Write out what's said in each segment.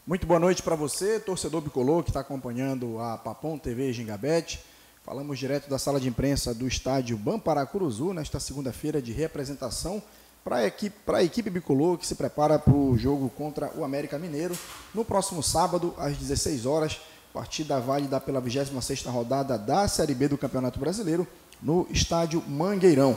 Muito boa noite para você, torcedor bicolor que está acompanhando a Papão TV Gingabete. Falamos direto da sala de imprensa do estádio Bamparacuruzu, nesta segunda-feira de representação para a equipe bicolor que se prepara para o jogo contra o América Mineiro no próximo sábado, às 16 horas, partida válida pela 26ª rodada da Série B do Campeonato Brasileiro, no estádio Mangueirão.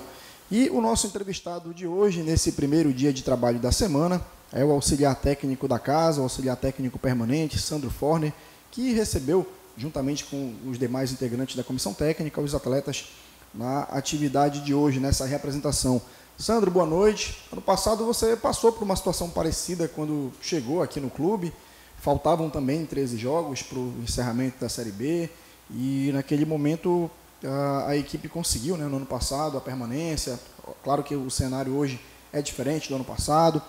E o nosso entrevistado de hoje, nesse primeiro dia de trabalho da semana, é o auxiliar técnico da casa, o auxiliar técnico permanente, Sandro Forner, que recebeu, juntamente com os demais integrantes da comissão técnica, os atletas na atividade de hoje, nessa representação. Sandro, boa noite. Ano passado você passou por uma situação parecida quando chegou aqui no clube. Faltavam também 13 jogos para o encerramento da Série B e naquele momento a equipe conseguiu, né, no ano passado, a permanência. Claro que o cenário hoje é diferente do ano passado,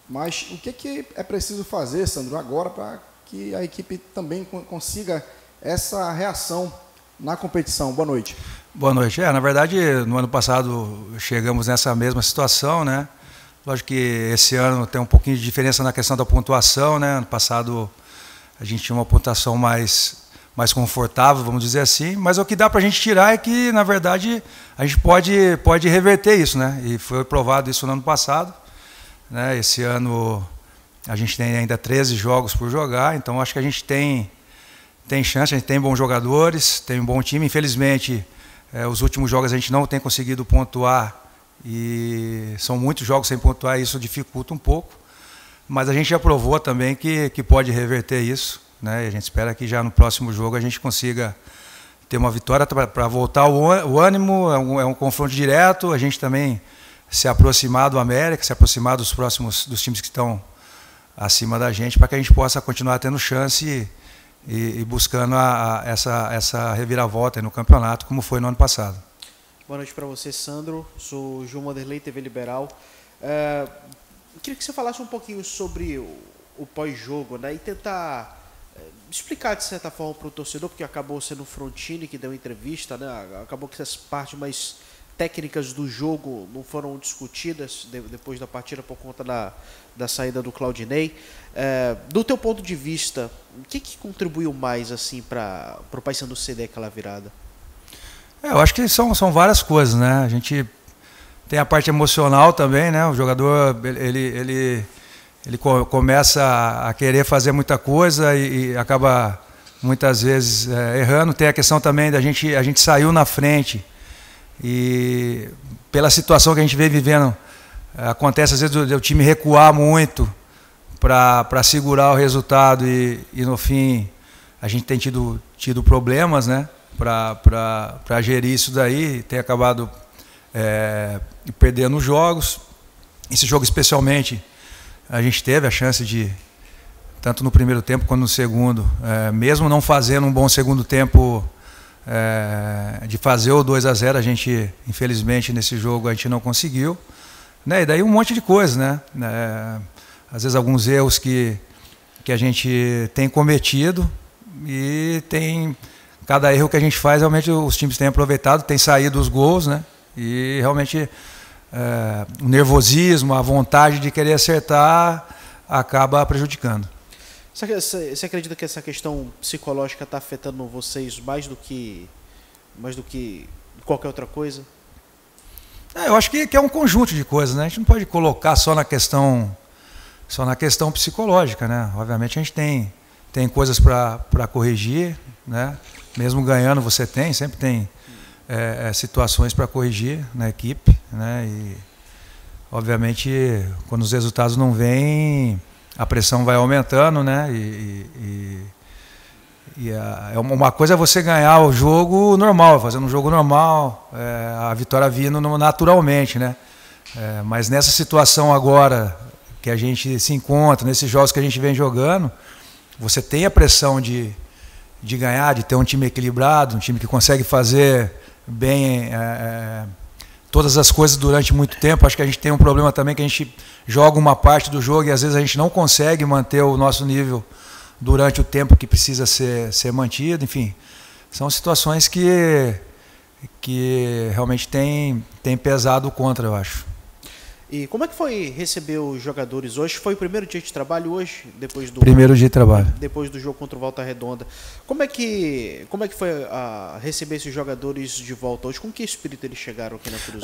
mas o que é preciso fazer, Sandro, agora para que a equipe também consiga essa reação na competição? Boa noite. Boa noite. Na verdade, no ano passado chegamos nessa mesma situação, né? Lógico que esse ano tem um pouquinho de diferença na questão da pontuação, né? Ano passado a gente tinha uma pontuação mais confortável, vamos dizer assim, mas o que dá para a gente tirar é que, na verdade, a gente pode reverter isso, né? E foi provado isso no ano passado, né? Esse ano a gente tem ainda 13 jogos por jogar, então acho que a gente tem chance, a gente tem bons jogadores, tem um bom time. Infelizmente, os últimos jogos a gente não tem conseguido pontuar e são muitos jogos sem pontuar, e isso dificulta um pouco, mas a gente já provou também que pode reverter isso, né? E a gente espera que já no próximo jogo a gente consiga ter uma vitória para voltar o ânimo. É um confronto direto, a gente também se aproximar do América, se aproximar dos times que estão acima da gente, para que a gente possa continuar tendo chance e buscando essa reviravolta no campeonato, como foi no ano passado. Boa noite para você, Sandro. Sou João Wanderlei, TV Liberal. Queria que você falasse um pouquinho sobre o pós-jogo, né, e tentar explicar de certa forma para o torcedor, porque acabou sendo o Frontini que deu entrevista, né? Acabou que as partes mais técnicas do jogo não foram discutidas depois da partida por conta da saída do Claudinei. Do teu ponto de vista, o que contribuiu mais assim para o Paysandu ceder aquela virada? Eu acho que são várias coisas, né? A gente tem a parte emocional também, né? O jogador ele começa a querer fazer muita coisa e acaba muitas vezes errando. Tem a questão também a gente saiu na frente e pela situação que a gente vem vivendo, acontece às vezes o time recuar muito para segurar o resultado e no fim a gente tem tido problemas, né, para gerir isso daí, tem acabado perdendo jogos. Esse jogo especialmente a gente teve a chance de, tanto no primeiro tempo quanto no segundo, mesmo não fazendo um bom segundo tempo, de fazer o 2-0, a gente, infelizmente, nesse jogo a gente não conseguiu, né? E daí um monte de coisa, né? Às vezes alguns erros que a gente tem cometido e cada erro que a gente faz, realmente os times têm aproveitado, têm saído os gols, né? E realmente o nervosismo, a vontade de querer acertar acaba prejudicando. Você acredita que essa questão psicológica está afetando vocês mais do que qualquer outra coisa? Eu acho que é um conjunto de coisas, né? A gente não pode colocar só na questão psicológica, né? Obviamente a gente tem coisas para corrigir, né? Mesmo ganhando sempre tem situações para corrigir na equipe, né? E obviamente quando os resultados não vêm, a pressão vai aumentando, né? Uma coisa é você ganhar o jogo normal, fazendo um jogo normal, a vitória vindo naturalmente, né? Mas nessa situação agora que a gente se encontra, nesses jogos que a gente vem jogando, você tem a pressão de ganhar, de ter um time equilibrado, um time que consegue fazer bem todas as coisas durante muito tempo. Acho que a gente tem um problema também, que a gente joga uma parte do jogo e às vezes a gente não consegue manter o nosso nível durante o tempo que precisa ser mantido. Enfim, são situações que realmente tem pesado contra, eu acho. E como é que foi receber os jogadores hoje? Foi o primeiro dia de trabalho hoje, depois do primeiro dia de trabalho. Depois do jogo contra o Volta Redonda. Como é que foi receber esses jogadores de volta hoje? Com que espírito eles chegaram aqui na Cruz?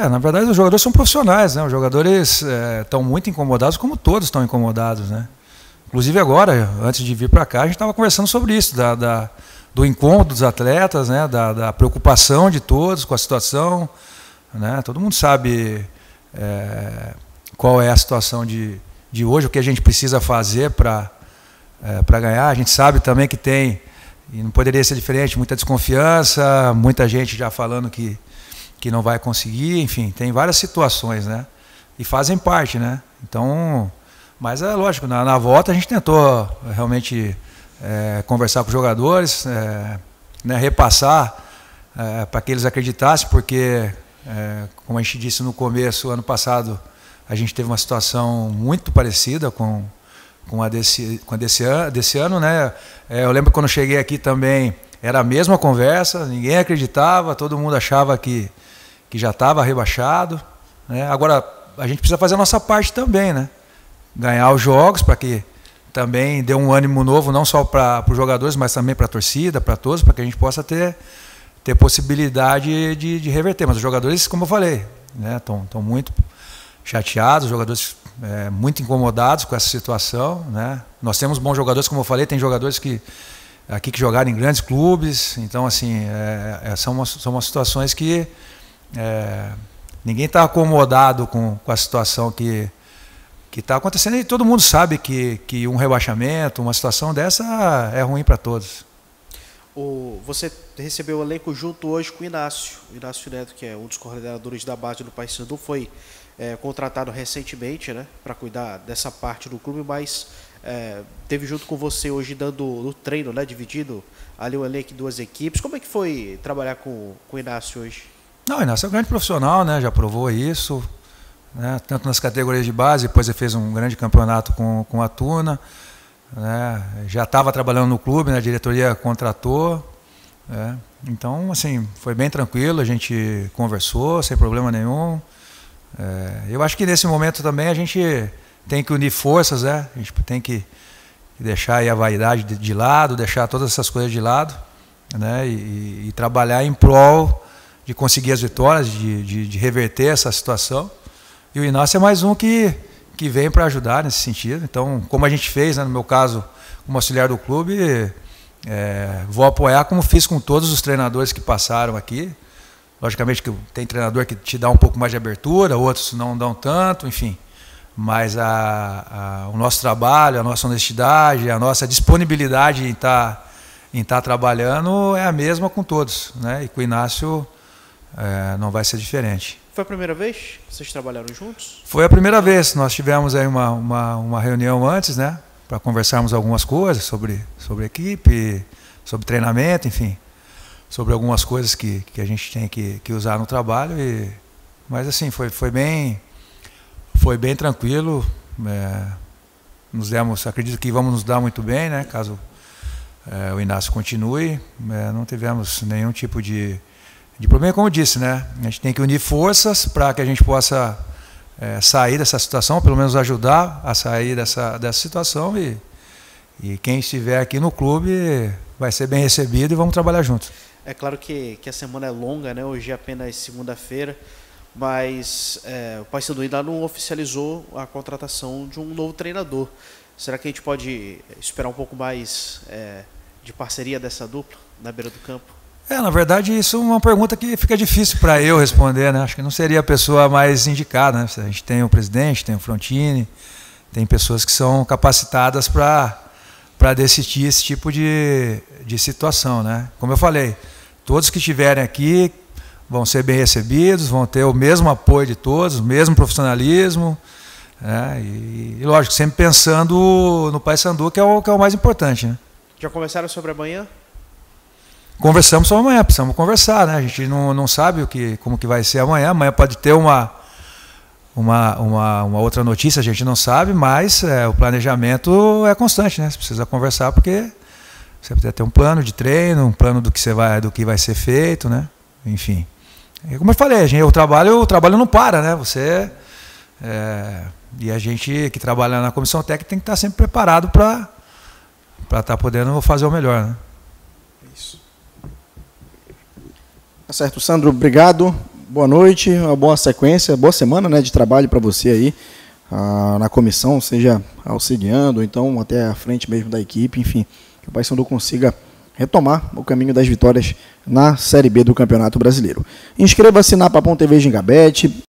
Na verdade, os jogadores são profissionais, né? Os jogadores estão muito incomodados, como todos estão incomodados, né? Inclusive agora, antes de vir para cá, a gente estava conversando sobre isso, do incômodo dos atletas, né? Da preocupação de todos com a situação, né? Todo mundo sabe qual é a situação de hoje, o que a gente precisa fazer para ganhar. A gente sabe também que tem, e não poderia ser diferente, muita desconfiança, muita gente já falando que não vai conseguir, enfim, tem várias situações, né? E fazem parte, né? Então, mas é lógico, na volta a gente tentou realmente conversar com os jogadores, né, repassar para que eles acreditassem, porque como a gente disse no começo, ano passado, a gente teve uma situação muito parecida com a desse ano, né? Eu lembro quando eu cheguei aqui também, era a mesma conversa, ninguém acreditava, todo mundo achava que já estava rebaixado, né? Agora, a gente precisa fazer a nossa parte também, né? Ganhar os jogos para que também dê um ânimo novo, não só para os jogadores, mas também para a torcida, para todos, para que a gente possa ter possibilidade de reverter. Mas os jogadores, como eu falei, né, estão muito chateados, os jogadores muito incomodados com essa situação, né? Nós temos bons jogadores, como eu falei, tem jogadores aqui que jogaram em grandes clubes, então assim, são umas situações que ninguém está acomodado com a situação que está acontecendo, e todo mundo sabe que um rebaixamento, uma situação dessa é ruim para todos. Você recebeu o elenco junto hoje com o Inácio Neto, que é um dos coordenadores da base do Paysandu, foi contratado recentemente, né, para cuidar dessa parte do clube, mas teve junto com você hoje dando o treino, né, dividido ali o elenco em duas equipes. Como é que foi trabalhar com o Inácio hoje? Não, o Inácio é um grande profissional, né, já provou isso, né, tanto nas categorias de base, depois ele fez um grande campeonato com a Tuna, né, já estava trabalhando no clube, né, a diretoria contratou, né, então assim, foi bem tranquilo, a gente conversou sem problema nenhum. Eu acho que nesse momento também a gente tem que unir forças, né, a gente tem que deixar aí a vaidade de lado, deixar todas essas coisas de lado, né, e trabalhar em prol de conseguir as vitórias, de reverter essa situação. E o Inácio é mais um que vem para ajudar nesse sentido. Então, como a gente fez, né, no meu caso, como auxiliar do clube, vou apoiar como fiz com todos os treinadores que passaram aqui. Logicamente que tem treinador que te dá um pouco mais de abertura, outros não dão tanto, enfim. Mas o nosso trabalho, a nossa honestidade, a nossa disponibilidade em estar trabalhando é a mesma com todos, né? E com o Inácio não vai ser diferente. Foi a primeira vez que vocês trabalharam juntos? Foi a primeira vez. Nós tivemos aí uma reunião antes, né, para conversarmos algumas coisas sobre equipe, sobre treinamento, enfim, sobre algumas coisas que a gente tem que usar no trabalho. Mas assim, foi bem tranquilo. Acredito que vamos nos dar muito bem, né, caso o Inácio continue. Não tivemos nenhum tipo de problema, como eu disse, né? A gente tem que unir forças para que a gente possa sair dessa situação, pelo menos ajudar a sair dessa situação, e quem estiver aqui no clube vai ser bem recebido e vamos trabalhar juntos. É claro que a semana é longa, né? Hoje é apenas segunda-feira, mas o Paysandu ainda não oficializou a contratação de um novo treinador. Será que a gente pode esperar um pouco mais de parceria dessa dupla na beira do campo? Na verdade, isso é uma pergunta que fica difícil para eu responder, né? Acho que não seria a pessoa mais indicada, né? A gente tem o presidente, tem o Frontini, tem pessoas que são capacitadas para decidir esse tipo de situação, né? Como eu falei, todos que estiverem aqui vão ser bem recebidos, vão ter o mesmo apoio de todos, o mesmo profissionalismo, né? E lógico, sempre pensando no Paysandu, que é o mais importante, né? Já conversaram sobre amanhã? Conversamos sobre amanhã, precisamos conversar, né? A gente não sabe como que vai ser amanhã. Amanhã pode ter uma outra notícia, a gente não sabe, mas o planejamento é constante, né? Você precisa conversar porque você precisa ter um plano de treino, um plano do que vai ser feito, né? Enfim. E como eu falei, o trabalho não para, né? Você E a gente que trabalha na comissão técnica tem que estar sempre preparado para estar podendo fazer o melhor, né? Isso. Tá certo, Sandro, obrigado. Boa noite, uma boa sequência, boa semana, né, de trabalho para você aí na comissão, seja auxiliando, ou então até à frente mesmo da equipe, enfim, que o Paysandu consiga retomar o caminho das vitórias na Série B do Campeonato Brasileiro. Inscreva-se na Papão TV Gingabete.